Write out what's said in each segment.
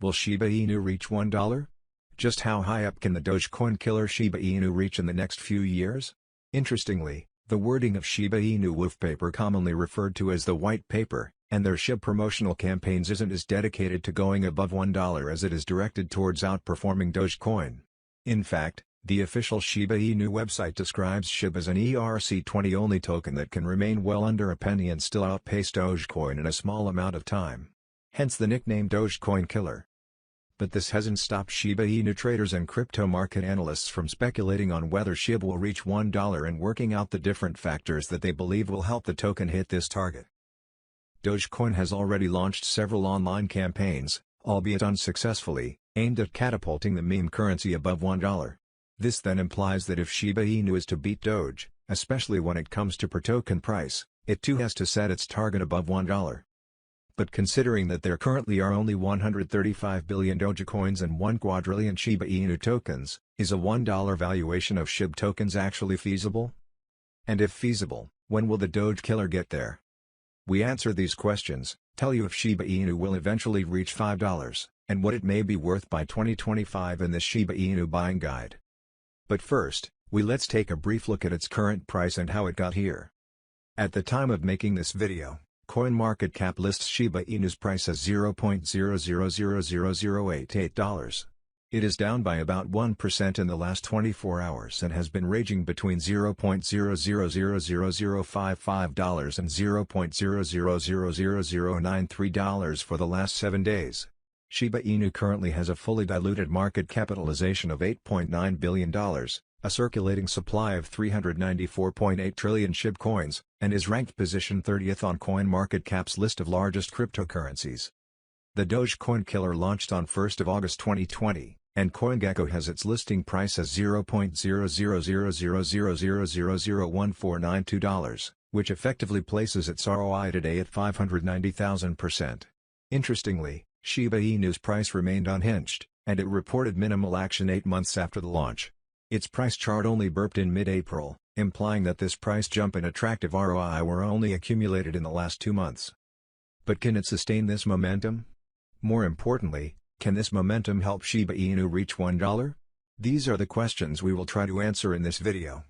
Will Shiba Inu reach $1? Just how high up can the Dogecoin killer Shiba Inu reach in the next few years? Interestingly, the wording of Shiba Inu white paper, commonly referred to as the white paper, and their SHIB promotional campaigns isn't as dedicated to going above $1 as it is directed towards outperforming Dogecoin. In fact, the official Shiba Inu website describes SHIB as an ERC20-only token that can remain well under a penny and still outpace Dogecoin in a small amount of time. Hence the nickname Dogecoin Killer. But this hasn't stopped Shiba Inu traders and crypto market analysts from speculating on whether SHIB will reach $1 and working out the different factors that they believe will help the token hit this target. Dogecoin has already launched several online campaigns, albeit unsuccessfully, aimed at catapulting the meme currency above $1. This then implies that if Shiba Inu is to beat Doge, especially when it comes to per token price, it too has to set its target above $1. But considering that there currently are only 135 billion Dogecoins and 1 quadrillion Shiba Inu tokens, is a $1 valuation of SHIB tokens actually feasible? And if feasible, when will the Doge killer get there? We answer these questions, tell you if Shiba Inu will eventually reach $5, and what it may be worth by 2025 in this Shiba Inu buying guide. But first, let's take a brief look at its current price and how it got here. At the time of making this video, CoinMarketCap lists Shiba Inu's price as $0.000088. It is down by about 1% in the last 24 hours and has been ranging between $0.000055 and $0.000093 for the last 7 days. Shiba Inu currently has a fully diluted market capitalization of $8.9 billion, a circulating supply of 394.8 trillion SHIB coins, and is ranked position 30th on CoinMarketCap's list of largest cryptocurrencies. The Dogecoin killer launched on 1st of August 2020, and CoinGecko has its listing price as $0.0000001492, which effectively places its ROI today at 590,000%. Interestingly, Shiba Inu's price remained unhinged, and it reported minimal action 8 months after the launch. Its price chart only burped in mid-April, implying that this price jump and attractive ROI were only accumulated in the last 2 months. But can it sustain this momentum? More importantly, can this momentum help Shiba Inu reach $1? These are the questions we will try to answer in this video.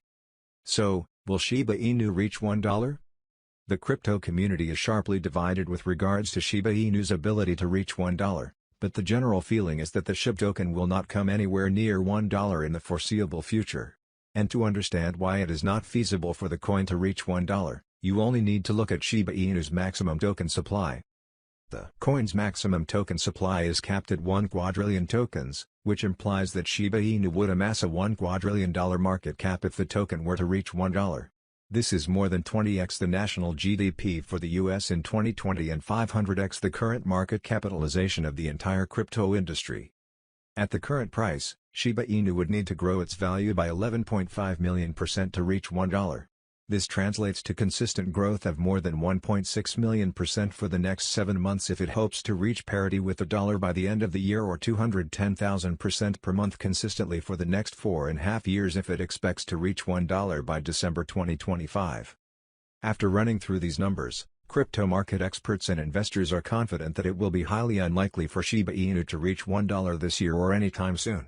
So, will Shiba Inu reach $1? The crypto community is sharply divided with regards to Shiba Inu's ability to reach $1, but the general feeling is that the SHIB token will not come anywhere near $1 in the foreseeable future. And to understand why it is not feasible for the coin to reach $1, you only need to look at Shiba Inu's maximum token supply. The coin's maximum token supply is capped at 1 quadrillion tokens, which implies that Shiba Inu would amass a $1 quadrillion market cap if the token were to reach $1. This is more than 20x the national GDP for the US in 2020 and 500x the current market capitalization of the entire crypto industry. At the current price, Shiba Inu would need to grow its value by 11.5 million% to reach $1. This translates to consistent growth of more than 1.6 million% for the next 7 months if it hopes to reach parity with the dollar by the end of the year, or 210,000% per month consistently for the next 4.5 years if it expects to reach $1 by December 2025. After running through these numbers, crypto market experts and investors are confident that it will be highly unlikely for Shiba Inu to reach $1 this year or anytime soon.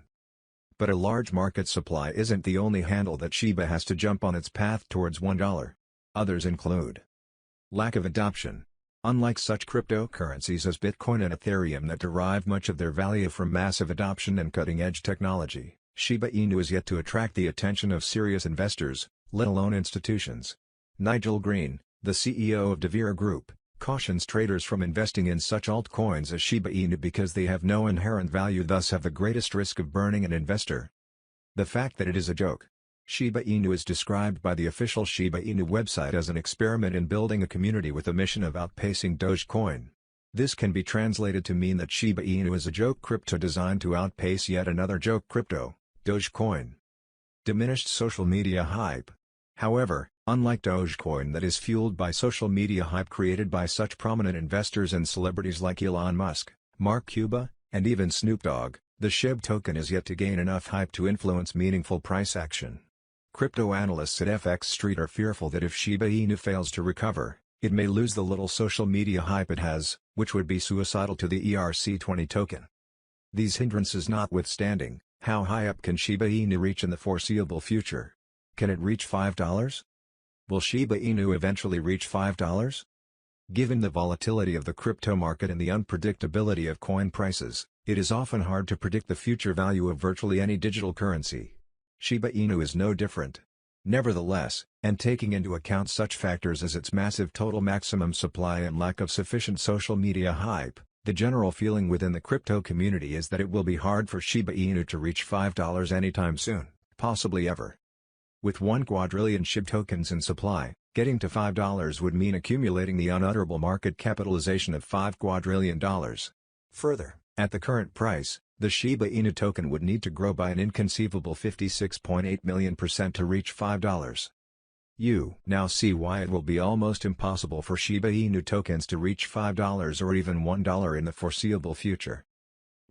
But a large market supply isn't the only handle that Shiba has to jump on its path towards $1. Others include lack of adoption. Unlike such cryptocurrencies as Bitcoin and Ethereum that derive much of their value from massive adoption and cutting-edge technology, Shiba Inu is yet to attract the attention of serious investors, let alone institutions. Nigel Green, the CEO of DeVere Group, cautions traders from investing in such altcoins as Shiba Inu because they have no inherent value, thus have the greatest risk of burning an investor. The fact that it is a joke. Shiba Inu is described by the official Shiba Inu website as an experiment in building a community with a mission of outpacing Dogecoin. This can be translated to mean that Shiba Inu is a joke crypto designed to outpace yet another joke crypto, Dogecoin. Diminished social media hype. However, unlike Dogecoin that is fueled by social media hype created by such prominent investors and celebrities like Elon Musk, Mark Cuban, and even Snoop Dogg, the SHIB token is yet to gain enough hype to influence meaningful price action. Crypto analysts at FX Street are fearful that if Shiba Inu fails to recover, it may lose the little social media hype it has, which would be suicidal to the ERC20 token. These hindrances notwithstanding, how high up can Shiba Inu reach in the foreseeable future? Can it reach $5? Will Shiba Inu eventually reach $5? Given the volatility of the crypto market and the unpredictability of coin prices, it is often hard to predict the future value of virtually any digital currency. Shiba Inu is no different. Nevertheless, and taking into account such factors as its massive total maximum supply and lack of sufficient social media hype, the general feeling within the crypto community is that it will be hard for Shiba Inu to reach $5 anytime soon, possibly ever. With 1 quadrillion SHIB tokens in supply, getting to $5 would mean accumulating the unutterable market capitalization of $5 quadrillion. Further, at the current price, the Shiba Inu token would need to grow by an inconceivable 56.8 million% to reach $5. You now see why it will be almost impossible for Shiba Inu tokens to reach $5 or even $1 in the foreseeable future.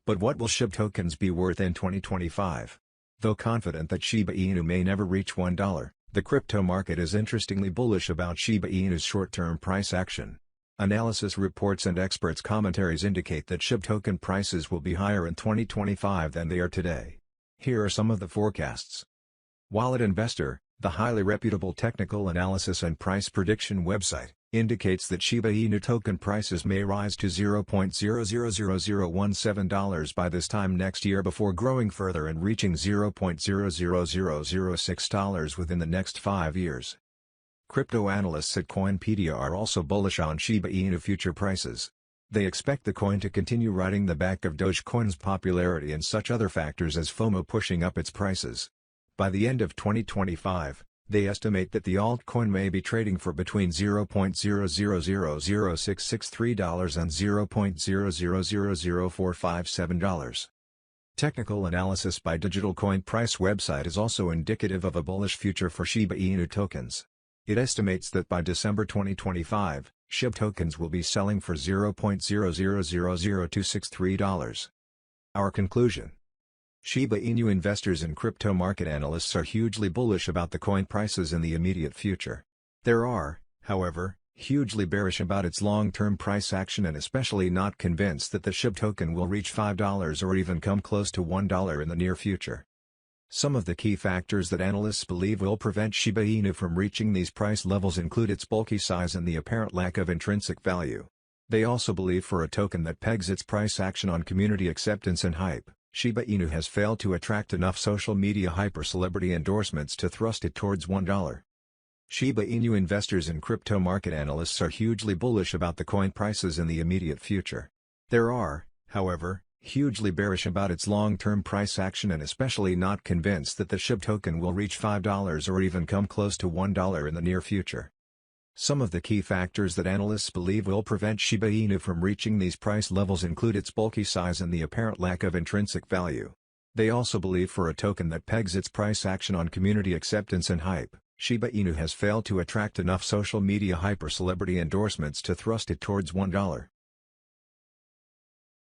But what will SHIB tokens be worth in 2025? Though confident that Shiba Inu may never reach $1, the crypto market is interestingly bullish about Shiba Inu's short-term price action. Analysis reports and experts' commentaries indicate that SHIB token prices will be higher in 2025 than they are today. Here are some of the forecasts. Wallet Investor, the highly reputable technical analysis and price prediction website, indicates that Shiba Inu token prices may rise to $0.000017 by this time next year before growing further and reaching $0.00006 within the next 5 years. Crypto analysts at Coinpedia are also bullish on Shiba Inu future prices. They expect the coin to continue riding the back of Dogecoin's popularity and such other factors as FOMO pushing up its prices. By the end of 2025, they estimate that the altcoin may be trading for between $0.0000663 and $0.0000457. Technical analysis by Digital Coin Price website is also indicative of a bullish future for Shiba Inu tokens. It estimates that by December 2025, SHIB tokens will be selling for $0.0000263. Our conclusion. Shiba Inu investors and crypto market analysts are hugely bullish about the coin prices in the immediate future. There are, however, hugely bearish about its long-term price action and especially not convinced that the SHIB token will reach $5 or even come close to $1 in the near future. Some of the key factors that analysts believe will prevent Shiba Inu from reaching these price levels include its bulky size and the apparent lack of intrinsic value. They also believe for a token that pegs its price action on community acceptance and hype, Shiba Inu has failed to attract enough social media hype or celebrity endorsements to thrust it towards $1. Shiba Inu investors and crypto market analysts are hugely bullish about the coin prices in the immediate future. There are, however, hugely bearish about its long-term price action and especially not convinced that the SHIB token will reach $5 or even come close to $1 in the near future. Some of the key factors that analysts believe will prevent Shiba Inu from reaching these price levels include its bulky size and the apparent lack of intrinsic value. They also believe for a token that pegs its price action on community acceptance and hype, Shiba Inu has failed to attract enough social media hype or celebrity endorsements to thrust it towards $1.